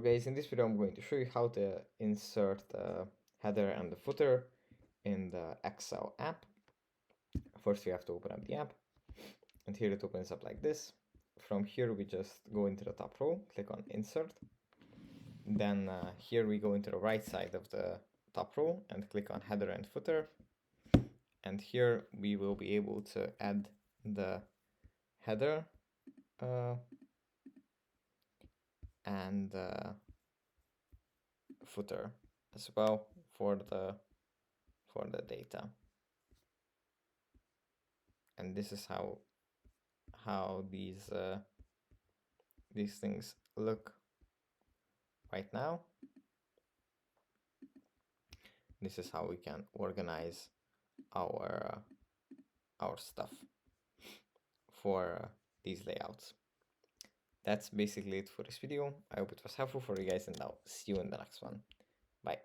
guys, in this video I'm going to show you how to insert the header and the footer in the Excel app. First we have to open up the app, and here it opens up like this. From here we just go into the top row, click on insert. Then here we go into the right side of the top row and click on header and footer. And here we will be able to add the header and footer as well for the data. And this is how these things look right now. This is how we can organize our stuff for these layouts. That's basically it for this video. I hope it was helpful for you guys, and I'll see you in the next one. Bye.